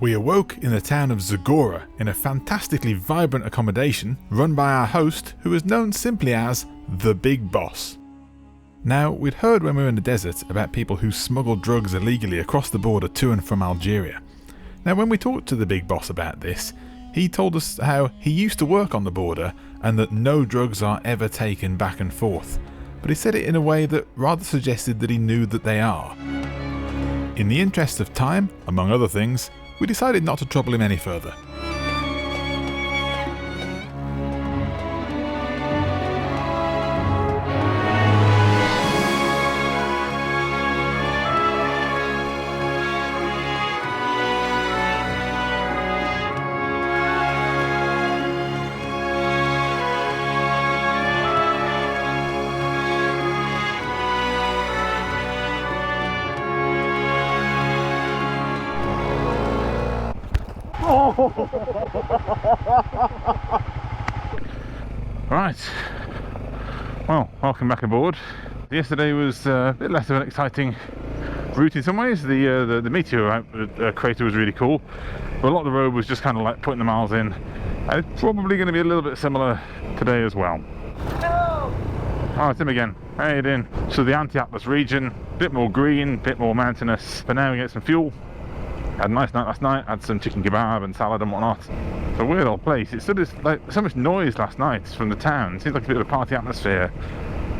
We awoke in the town of Zagora in a fantastically vibrant accommodation run by our host, who is known simply as the Big Boss. Now, we'd heard when we were in the desert about people who smuggled drugs illegally across the border to and from Algeria. Now, when we talked to the Big Boss about this, he told us how he used to work on the border and that no drugs are ever taken back and forth, but he said it in a way that rather suggested that he knew that they are. In the interest of time, among other things, we decided not to trouble him any further. Right, well, welcome back aboard. Yesterday was a bit less of an exciting route in some ways. The meteor crater was really cool, but a lot of the road was just kind of like putting the miles in, and it's probably going to be a little bit similar today as well. Hello! Oh, it's him again. How you doing? So the Anti-Atlas region, a bit more green, a bit more mountainous, but now we get some fuel. Had a nice night last night, had some chicken kebab and salad and whatnot. It's a weird old place. It's sort of like so much noise last night from the town. It seems like a bit of a party atmosphere,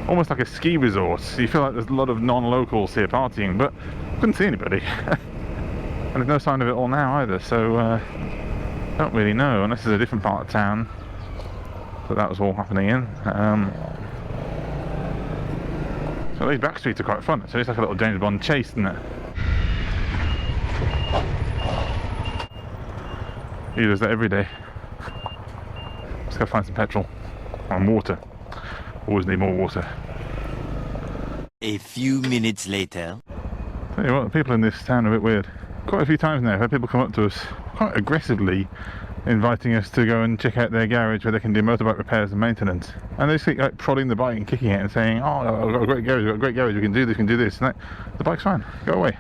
almost like a ski resort. So you feel like there's a lot of non-locals here partying, but couldn't see anybody. And there's no sign of it all now either, so don't really know, unless there's a different part of town that was all happening in. So these back streets are quite fun. So it's like a little James Bond chase, isn't it? He does that every day. Let's go find some petrol and water. Always need more water. A few minutes later. Tell you what, the people in this town are a bit weird. Quite a few times now I've had people come up to us quite aggressively inviting us to go and check out their garage where they can do motorbike repairs and maintenance. And they just keep like prodding the bike and kicking it and saying, oh, I've got a great garage, we can do this, and that. The bike's fine, go away.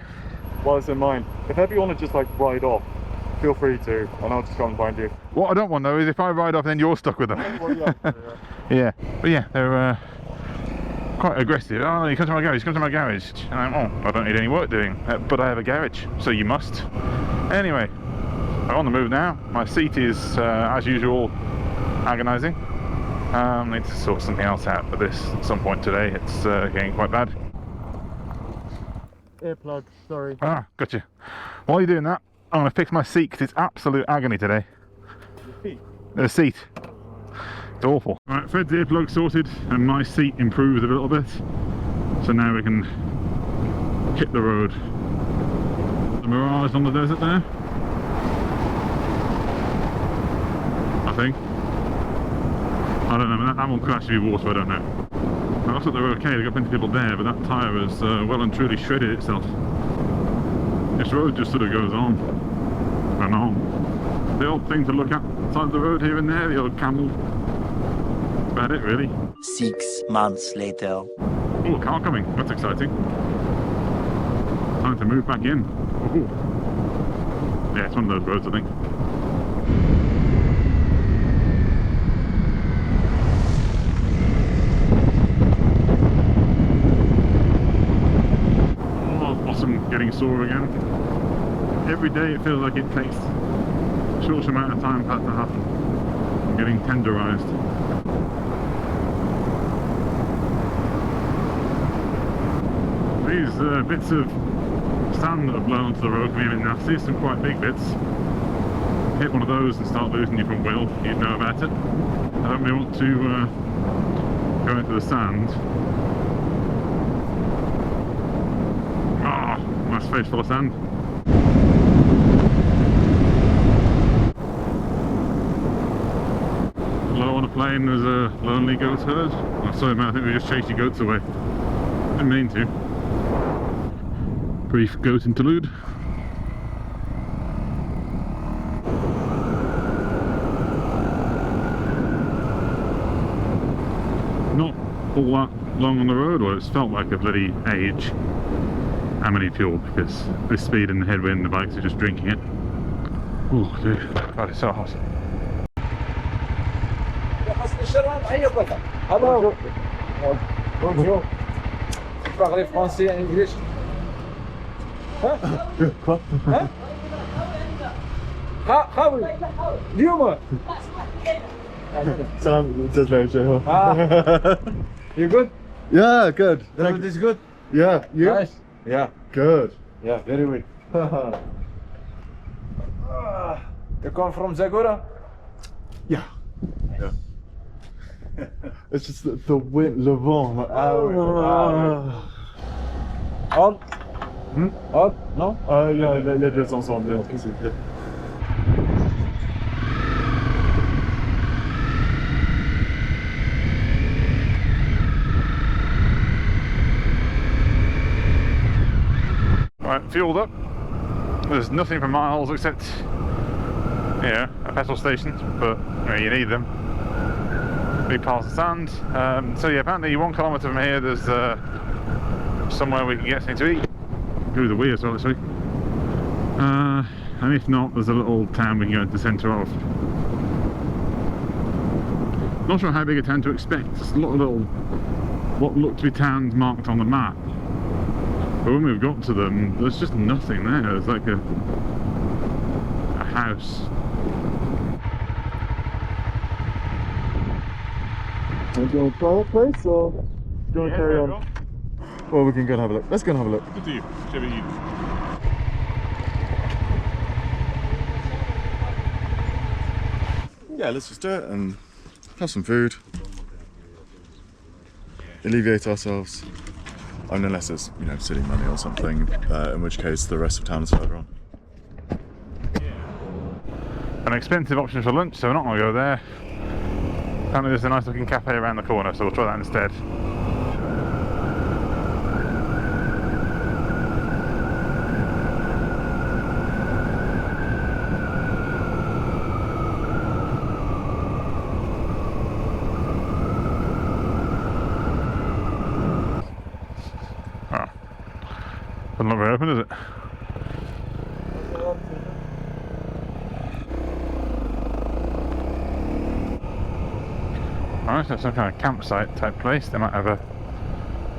Well, it's in mind. If ever you want to just like ride off, feel free to, and I'll just come and find you. What I don't want though is if I ride off, then you're stuck with them. Well, yeah. Yeah, but yeah, they're quite aggressive. Oh, you come to my garage, come to my garage. And I'm, oh, I don't need any work doing, but I have a garage, so you must. Anyway, I'm on the move now. My seat is, as usual, agonising. Need to sort something else out for this at some point today. It's getting quite bad. Earplug, sorry. Ah, gotcha. While you're doing that, I'm going to fix my seat because it's absolute agony today. The seat. It's awful. Right, Fred's earplug sorted and my seat improved a little bit. So now we can hit the road. The Mirage on the desert there. I think. I don't know, that one could actually be water, I don't know. It looks like they're okay, they've got plenty of people there, but that tyre has well and truly shredded itself. This road just sort of goes on and on. The old thing to look at side of the road here and there, the old camel. That's about it really. 6 months later. Oh, a car coming, that's exciting. Time to move back in. Ooh. Yeah, it's one of those roads I think. Getting sore again. Every day it feels like it takes a short amount of time for that to happen. I'm getting tenderized. These bits of sand that have blown onto the road can be a bit nasty, some quite big bits. Hit one of those and start losing your front wheel, you'd know about it. I don't really want to go into the sand. Nice face full of sand. Low on a plane, there's a lonely goat herd. Oh, sorry man, I think we just chased your goats away. Didn't mean to. Brief goat interlude. Not all that long on the road, or it's felt like a bloody age. How many fuel, because this speed and the headwind, the bikes are just drinking it. Ooh, dude, God, it's so hot. Hello. Bonjour. Tu parles français et anglais? Hein? Hein? How? Humor. Salam, just very sure. You good? Yeah, good. Everything is good? Yeah, you? Nice. Yeah. Good. Yeah, very good. You come from Zagora? Yeah. Yeah. It's just the wind, le vent. Like, On? On? No? Les deux ensemble. Right, fueled up. There's nothing for miles except, yeah, a petrol station, but you need them. Big piles of sand. So yeah, apparently 1 kilometre from here there's somewhere we can get something to eat. Through the wheel as well this week. And if not, there's a little town we can go into the centre of. Not sure how big a town to expect. There's a lot of little, what look to be towns marked on the map. But when we've got to them, there's just nothing there. There's like a house. Are we going to try that place or do you want to carry on? Well, we can go and have a look. Let's go and have a look. Good to you. Should be you. Yeah, let's just do it and have some food. Alleviate ourselves. I mean, unless it's, you know, city money or something, in which case the rest of town is further on. An expensive option for lunch, so we're not going to go there. Apparently there's a nice looking cafe around the corner, so we'll try that instead. Doesn't look very open, does it? Alright, so it's some kind of campsite type place. They might have a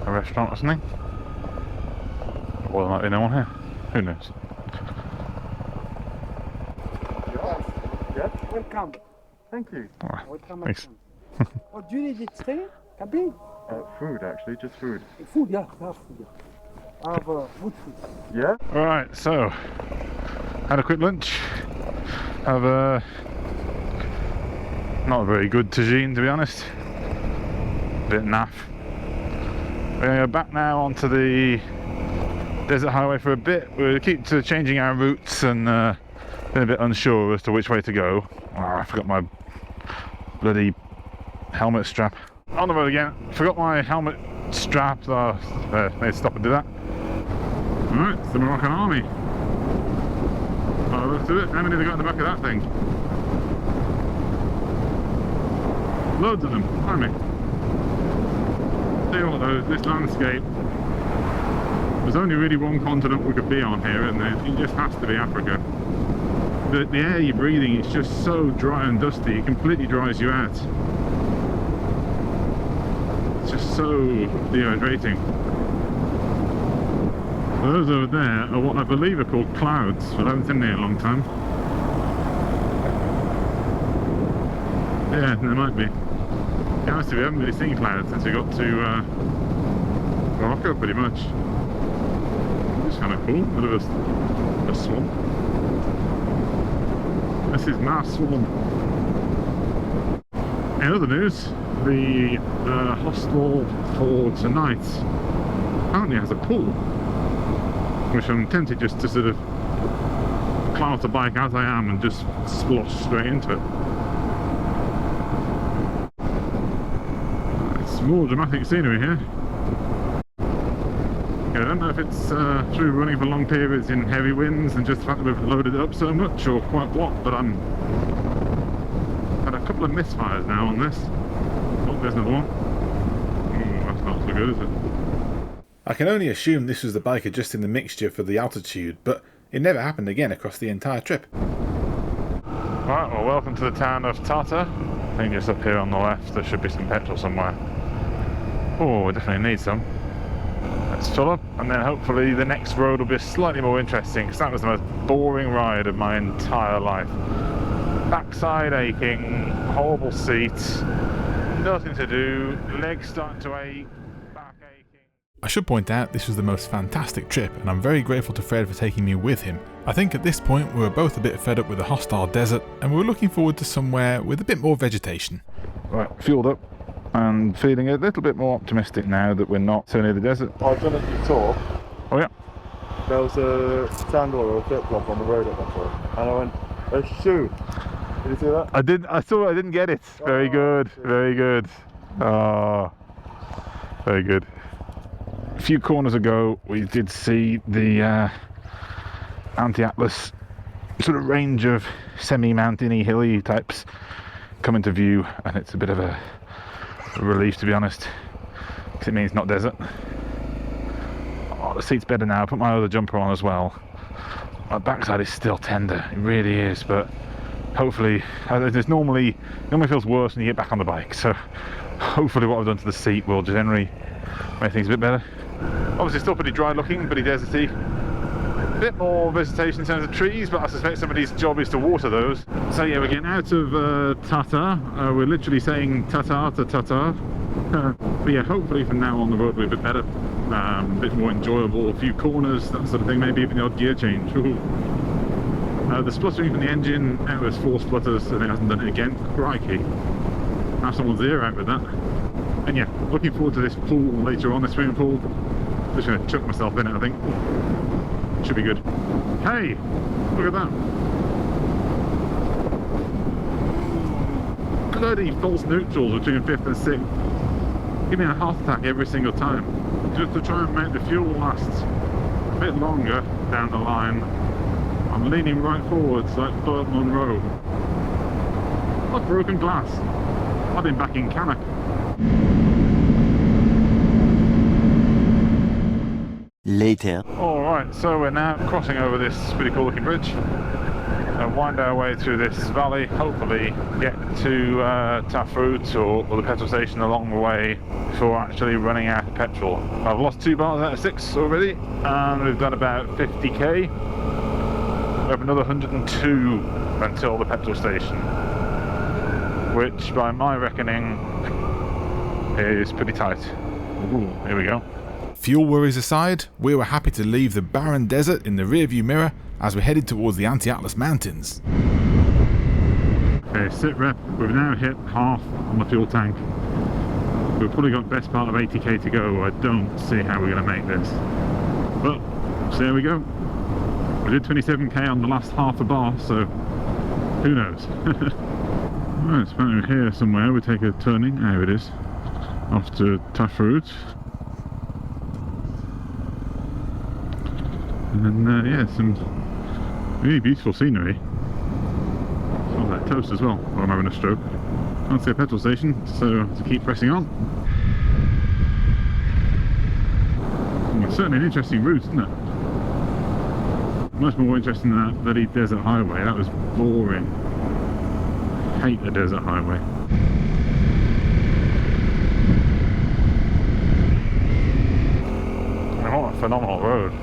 restaurant or something. Or there might be no one here. Who knows? Welcome. Thank you. Alright, Welcome. thanks. Oh, do you need it stay? Cabin? Food, actually, just food. Food, yeah, we have food. I have good food. Yeah? Alright, so had a quick lunch. Have a not a very good tagine, to be honest. A bit naff. We're going to go back now onto the desert highway for a bit. We'll keep changing our routes and been a bit unsure as to which way to go. Oh, I forgot my bloody helmet strap. On the road again. Forgot my helmet strap. So need to stop and do that. Alright, it's the Moroccan army. Oh, let's do it. How many have they got in the back of that thing? Loads of them, army. Tell you what though, this landscape, there's only really one continent we could be on here, and it just has to be Africa. The air you're breathing is just so dry and dusty, it completely dries you out. It's just so dehydrating. Those over there are what I believe are called clouds, but I haven't seen them in a long time. Yeah, there might be. Yeah, honestly, we haven't really seen clouds since we got to Morocco, pretty much. It's kind of cool, bit of a swamp. This is Mars Swamp. In other news, the hostel for tonight apparently has a pool, which I'm tempted just to sort of climb off the bike as I am and just splosh straight into it. It's more dramatic scenery here. I don't know if it's through running for long periods in heavy winds and just the fact that we've loaded it up so much or quite what, but I'm had a couple of misfires now on this. Oh, there's another one. Oh, that's not so good, is it? I can only assume this was the bike adjusting the mixture for the altitude, but it never happened again across the entire trip. Right, well, welcome to the town of Tata. I think just up here on the left there should be some petrol somewhere. Oh, we definitely need some. Let's fill up, and then hopefully the next road will be slightly more interesting, because that was the most boring ride of my entire life. Backside aching, horrible seat, nothing to do, legs starting to ache, back aching. I should point out this was the most fantastic trip, and I'm very grateful to Fred for taking me with him. I think at this point we were both a bit fed up with the hostile desert, and we were looking forward to somewhere with a bit more vegetation. Right, fueled up and feeling a little bit more optimistic now that we're not so near the desert. I was going to talk. Oh yeah? There was a sandal or a flip-flop on the road at that point, and I went, a shoe. Did you see that? I saw it, I didn't get it. Very good, very good. Oh, very good. A few corners ago we did see the anti-Atlas sort of range of semi-mountainy, hilly types come into view, and it's a bit of a relief, to be honest, because it means not desert. Oh, the seat's better now. I put my other jumper on as well. My backside is still tender, it really is, but hopefully it normally feels worse when you get back on the bike, so hopefully what I've done to the seat will generally make things a bit better. Obviously still pretty dry looking, pretty deserty. A bit more vegetation in terms of trees, but I suspect somebody's job is to water those. So yeah, we're getting out of Tata. We're literally saying Tata to Tata. But yeah, hopefully from now on the road will be a bit better, a bit more enjoyable, a few corners, that sort of thing, maybe even the odd gear change. The spluttering from the engine, it was 4 splutters and it hasn't done it again. Crikey. Now someone's ear out with that. And yeah, looking forward to this pool later on, this swimming pool. Just going to chuck myself in it, I think. Should be good. Hey, look at that. Bloody false neutrals between 5th and 6th. Give me a heart attack every single time. Just to try and make the fuel last a bit longer down the line. I'm leaning right forwards like Burt Monroe. Like broken glass. I've been back in Cannock. Later. Alright, so we're now crossing over this pretty cool looking bridge and wind our way through this valley, hopefully get to Taffroots or the petrol station along the way before actually running out of petrol. I've lost 2 bars out of 6 already, and we've done about 50k. We have another 102 until the petrol station, which by my reckoning is pretty tight. Ooh, here we go. Fuel worries aside, we were happy to leave the barren desert in the rearview mirror as we headed towards the Anti-Atlas Mountains. Okay, sit rep, we've now hit half on the fuel tank. We've probably got best part of 80k to go. I don't see how we're going to make this. But, so there we go. We did 27k on the last half a bar, so who knows. Right, it's about here somewhere. We take a turning, there it is, off to Taffroots. And yeah, some really beautiful scenery. Smells like toast as well, while I'm having a stroke. Can't see a petrol station, so I have to keep pressing on. It's certainly an interesting route, isn't it? Much more interesting than that bloody desert highway. That was boring. I hate the desert highway. And what a phenomenal road.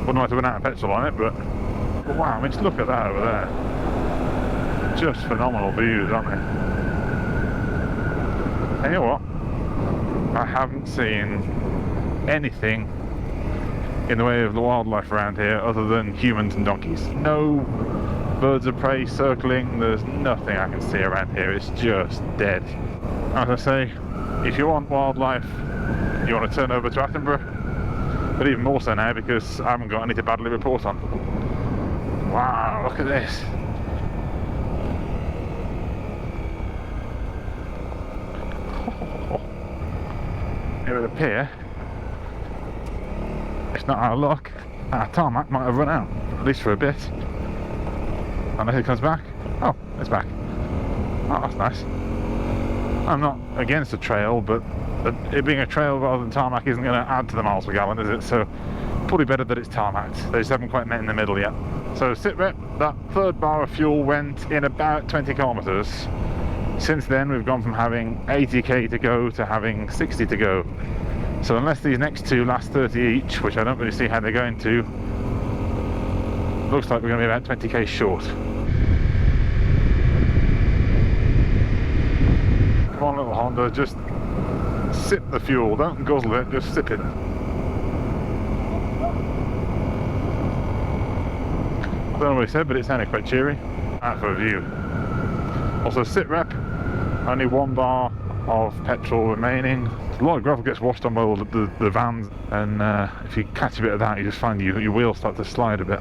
Wouldn't like to run out of petrol on it, but wow, I mean, just look at that over there. Just phenomenal views, aren't they? And you know what? I haven't seen anything in the way of the wildlife around here other than humans and donkeys. No birds of prey circling, there's nothing I can see around here, it's just dead. As I say, if you want wildlife, you want to turn over to Attenborough. But even more so now because I haven't got any to badly report on. Wow, look at this. It would appear, it's not our luck, our tarmac might have run out, at least for a bit. Unless it comes back. Oh, it's back. Oh, that's nice. I'm not against a trail, but it being a trail rather than tarmac isn't going to add to the miles per gallon, is it? So probably better that it's tarmacked. They just haven't quite met in the middle yet. So sit rep, that third bar of fuel went in about 20 kilometers. Since then we've gone from having 80k to go to having 60 to go. So unless these next two last 30 each, which I don't really see how they're going to, looks like we're going to be about 20k short. Come on little Honda, just sip the fuel, don't guzzle it, just sip it. I don't know what he said, but it sounded quite cheery. Out for a view. Also sit rep, only 1 bar of petrol remaining. A lot of gravel gets washed on by all the vans, and if you catch a bit of that, you just find your wheels start to slide a bit.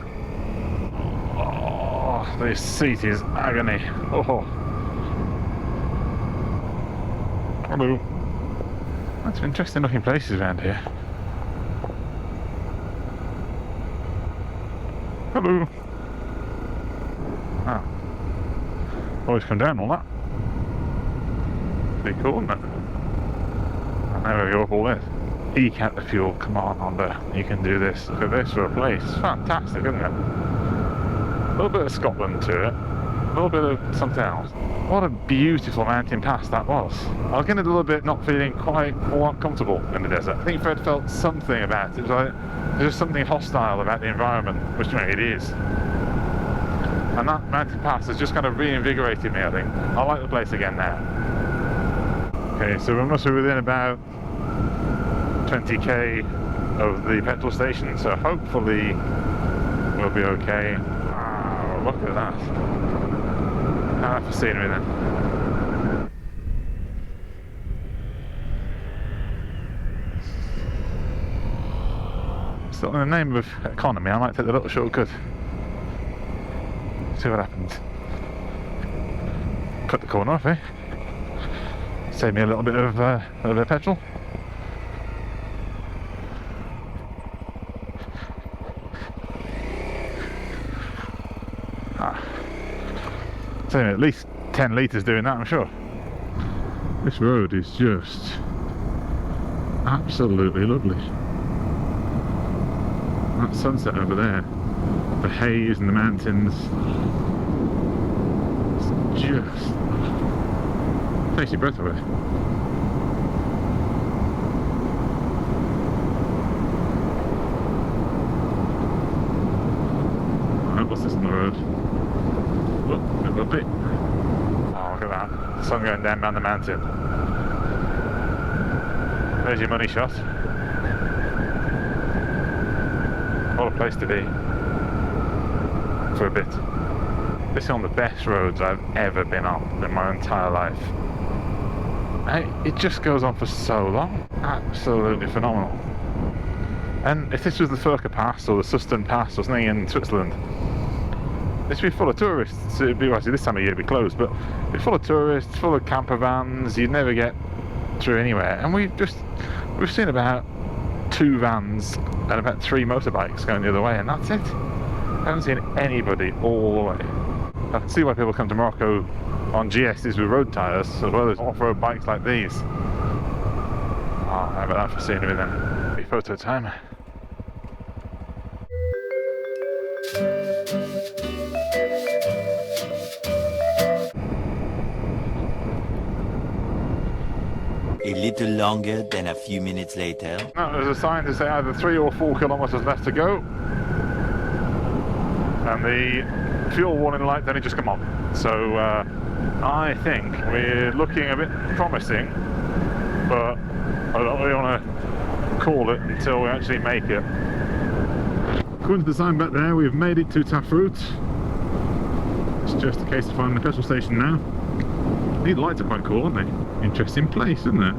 Oh, this seat is agony. Oh. Hello. That's some interesting looking places around here. Hello. Ah. Always come down all that. Pretty cool, isn't it? And now we go up all this. Eke out the fuel, come on Honda, you can do this. Look at this for a place. Fantastic, isn't it? A little bit of Scotland to it. A little bit of something else. What a beautiful mountain pass that was. I was getting a little bit not feeling quite all comfortable in the desert. I think Fred felt something about it. It was like there's just something hostile about the environment, which it is. And that mountain pass has just kind of reinvigorated me, I think. I like the place again now. Okay, so we must be within about 20k of the petrol station, so hopefully we'll be okay. Oh, look at that. Now for scenery then. Still in the name of economy, I might take the little shortcut. See what happens. Cut the corner off, eh? Save me a little bit of petrol. Save me at least 10 litres doing that, I'm sure. This road is just absolutely lovely. That sunset over there, the haze and the mountains, it's just takes your breath away. Alright, what's this on the road? Look, a little bit. Oh, look at that. The sun going down the mountain. There's your money shot. What a place to be. For a bit. This is one of the best roads I've ever been on in my entire life. It just goes on for so long. Absolutely phenomenal. And if this was the Furka Pass or the Sustan Pass or something in Switzerland, this would be full of tourists. It'd be, well, actually this time of year it'd be closed, but it'd be full of tourists, full of camper vans. You'd never get through anywhere. And we've seen about 2 vans and about 3 motorbikes going the other way, and that's it. I haven't seen anybody all the way. I can see why people come to Morocco on GSs with road tyres as well as off-road bikes like these. Oh, how about that for scenery then? Be photo time. A little longer than a few minutes later. Now, there's a sign to say either 3 or 4 kilometres left to go. And the fuel warning light's only just come on. So I think we're looking a bit promising, but I don't really want to call it until we actually make it. According to the sign back there, we've made it to Taproot. It's just a case of finding the petrol station now. These lights are quite cool, aren't they? Interesting place, isn't it?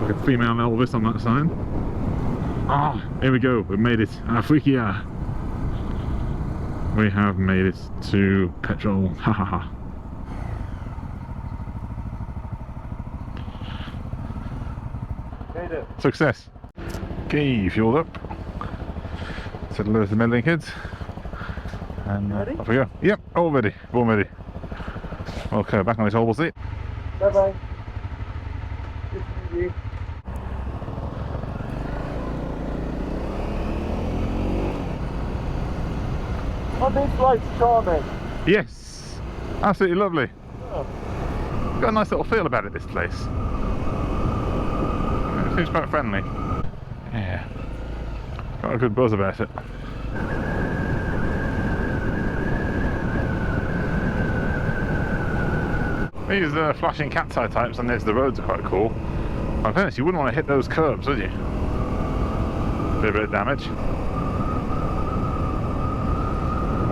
Like a female Elvis on that sign. Ah, here we go. We've made it. Africa. We have made it to petrol. Ha ha ha. Success. Okay, fueled up. Said hello to the meddling kids. And off we go. Yep, all ready. All ready. Okay, back on this oval seat. Bye bye. Good to meet you. Oh, this place charming. Yes, absolutely lovely. Got a nice little feel about it, this place. It seems quite friendly. Yeah, got a good buzz about it. These flashing cat's eye types on the edge of the roads are quite cool. In fairness, you wouldn't want to hit those curbs, would you? Do a bit of damage.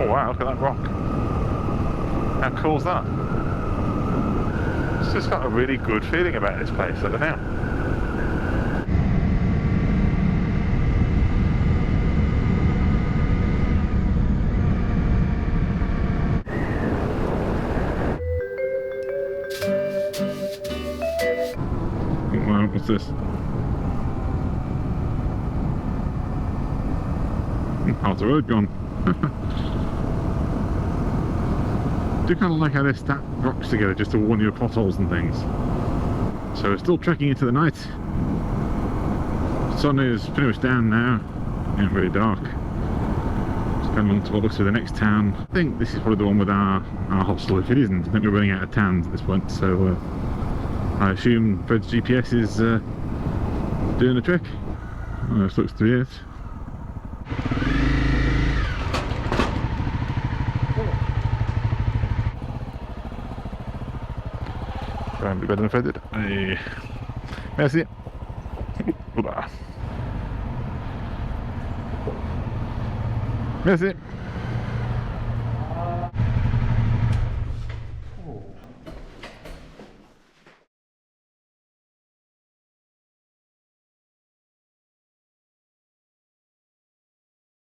Oh wow, look at that rock. How cool's that? It's just got a really good feeling about this place, look at now. Wow, what's this? How's the road gone? Do kind of like how they stack rocks together just to warn you of potholes and things. So we're still trekking into the night. Sun is pretty much down now. Yeah, very dark. Just going on to what looks like the next town. I think this is probably the one with our hostel. If it isn't, I think we're running out of towns at this point. So I assume Fred's GPS is doing the trick. Oh, this looks to be it. Try and be better than Fred did. Hey. Merci. Hola. Merci.